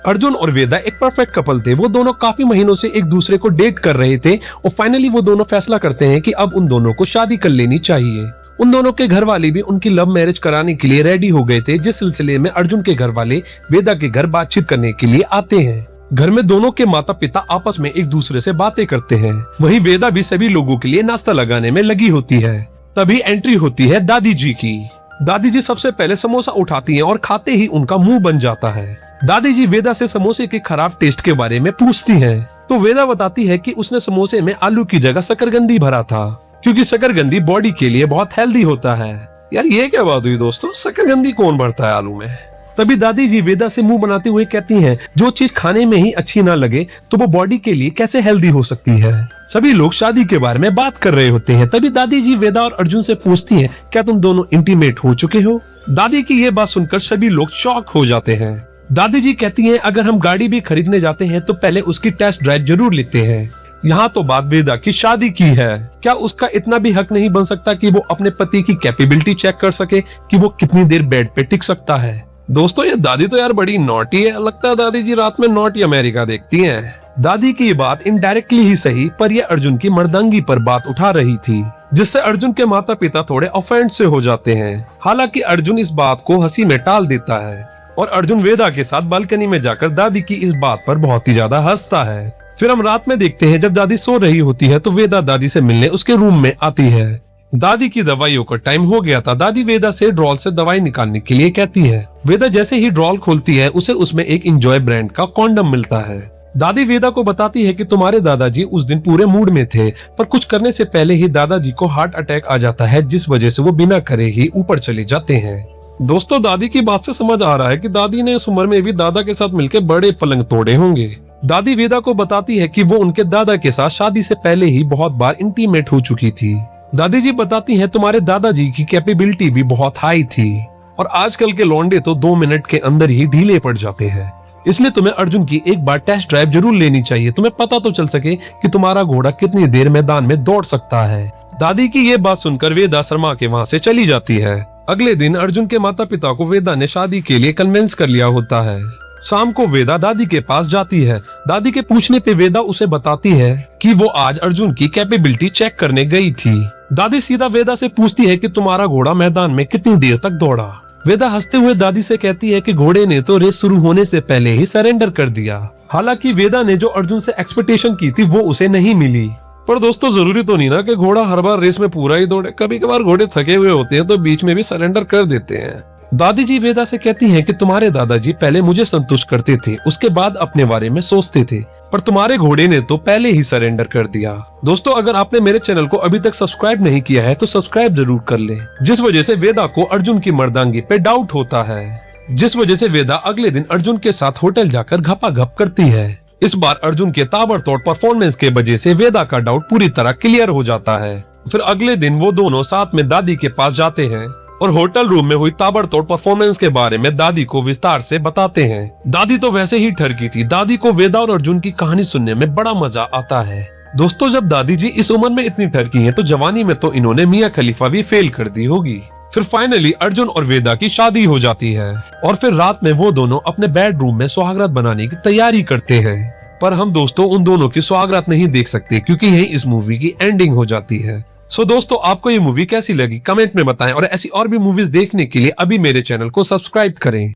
अर्जुन और वेदा एक perfect couple थे। वो दोनों काफी महीनों से एक दूसरे को डेट कर रहे थे और फाइनली वो दोनों फैसला करते हैं कि अब उन दोनों को शादी कर लेनी चाहिए। उन दोनों के घर वाले भी उनकी लव मैरिज कराने के लिए रेडी हो गए थे, जिस सिलसिले में अर्जुन के घर वाले वेदा के घर बातचीत करने के लिए आते हैं। घर में दोनों के माता पिता आपस में एक दूसरे से बातें करते हैं। वहीं वेदा भी सभी लोगों के लिए नाश्ता लगाने में लगी होती है। तभी एंट्री होती है दादी जी की। दादी जी सबसे पहले समोसा उठाती हैं और खाते ही उनका मुंह बन जाता है। दादी जी वेदा से समोसे के खराब टेस्ट के बारे में पूछती हैं, तो वेदा बताती है कि उसने समोसे में आलू की जगह शकरकंदी भरा था, क्योंकि शकरकंदी बॉडी के लिए बहुत हेल्दी होता है। यार ये क्या बात हुई दोस्तों, शकरकंदी कौन भरता है आलू में। तभी दादी जी वेदा से मुंह बनाते हुए कहती हैं, जो चीज खाने में ही अच्छी ना लगे तो वो बॉडी के लिए कैसे हेल्दी हो सकती है। सभी लोग शादी के बारे में बात कर रहे होते हैं। तभी दादी जी वेदा और अर्जुन से पूछती हैं, क्या तुम दोनों इंटीमेट हो चुके हो। दादी की ये बात सुनकर सभी लोग शॉक हो जाते हैं। दादी जी कहती हैं, अगर हम गाड़ी भी खरीदने जाते हैं तो पहले उसकी टेस्ट ड्राइव जरूर लेते हैं। यहाँ तो बात वेदा की शादी की है, क्या उसका इतना भी हक नहीं बन सकता कि वो अपने पति की कैपेबिलिटी चेक कर सके कि वो कितनी देर बेड पे टिक सकता है। दोस्तों ये दादी तो यार बड़ी नॉटी है, लगता है दादी जी रात में नॉटी अमेरिका देखती हैं। दादी की ये बात इनडायरेक्टली ही सही, पर ये अर्जुन की मर्दांगी पर बात उठा रही थी, जिससे अर्जुन के माता पिता थोड़े ऑफेंड से हो जाते हैं। हालांकि अर्जुन इस बात को हंसी में टाल देता है और अर्जुन वेदा के साथ बालकनी में जाकर दादी की इस बात पर बहुत ही ज्यादा हंसता है। फिर हम रात में देखते हैं, जब दादी सो रही होती है तो वेदा दादी से मिलने उसके रूम में आती है। दादी की दवाइयों का टाइम हो गया था। दादी वेदा से ड्रॉल से दवाई निकालने के लिए कहती है। वेदा जैसे ही ड्रॉल खोलती है उसे उसमें एक इंजॉय ब्रांड का कॉन्डम मिलता है। दादी वेदा को बताती है कि तुम्हारे दादाजी उस दिन पूरे मूड में थे, पर कुछ करने से पहले ही दादाजी को हार्ट अटैक आ जाता है, जिस वजह से वो बिना करे ही ऊपर चले जाते हैं। दोस्तों दादी की बात से समझ आ रहा है कि दादी ने इस उम्र में भी दादा के साथ मिलकर बड़े पलंग तोड़े होंगे। दादी वेदा को बताती है कि वो उनके दादा के साथ शादी से पहले ही बहुत बार इंटीमेट हो चुकी थी। दादी जी बताती हैं, तुम्हारे दादाजी की कैपेबिलिटी भी बहुत हाई थी और आजकल के लौंडे तो 2 मिनट के अंदर ही ढीले पड़ जाते हैं, इसलिए तुम्हें अर्जुन की एक बार टेस्ट ड्राइव जरूर लेनी चाहिए, तुम्हें पता तो चल सके कि तुम्हारा घोड़ा कितनी देर मैदान में दौड़ सकता है। दादी की ये बात सुनकर वेदा शर्मा के वहाँ से चली जाती है। अगले दिन अर्जुन के माता पिता को वेदा ने शादी के लिए कन्विंस कर लिया होता है। शाम को वेदा दादी के पास जाती है। दादी के पूछने पे वेदा उसे बताती है कि वो आज अर्जुन की कैपेबिलिटी चेक करने गई थी। दादी सीधा वेदा से पूछती है कि तुम्हारा घोड़ा मैदान में कितनी देर तक दौड़ा। वेदा हंसते हुए दादी से कहती है कि घोड़े ने तो रेस शुरू होने से पहले ही सरेंडर कर दिया। हालांकि वेदा ने जो अर्जुन से एक्सपेक्टेशन की थी वो उसे नहीं मिली। पर दोस्तों जरूरी तो नहीं ना कि घोड़ा हर बार रेस में पूरा ही दौड़े, कभी कभार घोड़े थके हुए होते हैं तो बीच में भी सरेंडर कर देते हैं। दादी जी वेदा से कहती हैं कि तुम्हारे दादाजी पहले मुझे संतुष्ट करते थे, उसके बाद अपने बारे में सोचते थे, पर तुम्हारे घोड़े ने तो पहले ही सरेंडर कर दिया। दोस्तों अगर आपने मेरे चैनल को अभी तक सब्सक्राइब नहीं किया है तो सब्सक्राइब जरूर कर लें, जिस वजह से वेदा को अर्जुन की मर्दांगी पे डाउट होता है, जिस वजह से वेदा अगले दिन अर्जुन के साथ होटल जाकर घपाघप करती है। इस बार अर्जुन के ताबड़तोड़ परफॉर्मेंस के वजह से वेदा का डाउट पूरी तरह क्लियर हो जाता है। फिर अगले दिन वो दोनों साथ में दादी के पास जाते हैं और होटल रूम में हुई ताबड़तोड़ परफॉर्मेंस के बारे में दादी को विस्तार से बताते हैं। दादी तो वैसे ही ठरकी थी। दादी को वेदा और अर्जुन की कहानी सुनने में बड़ा मजा आता है। दोस्तों जब दादी जी इस उम्र में इतनी ठरकी हैं तो जवानी में तो इन्होंने मियां खलीफा भी फेल कर दी होगी। फिर फाइनली अर्जुन और वेदा की शादी हो जाती है और फिर रात में वो दोनों अपने बेडरूम में सुहागरात बनाने की तैयारी करते हैं। पर हम दोस्तों उन दोनों की सुहागरात नहीं देख सकते क्योंकि यही इस मूवी की एंडिंग हो जाती है। सो दोस्तों आपको ये मूवी कैसी लगी कमेंट में बताएं और ऐसी और भी मूवीज देखने के लिए अभी मेरे चैनल को सब्सक्राइब करें।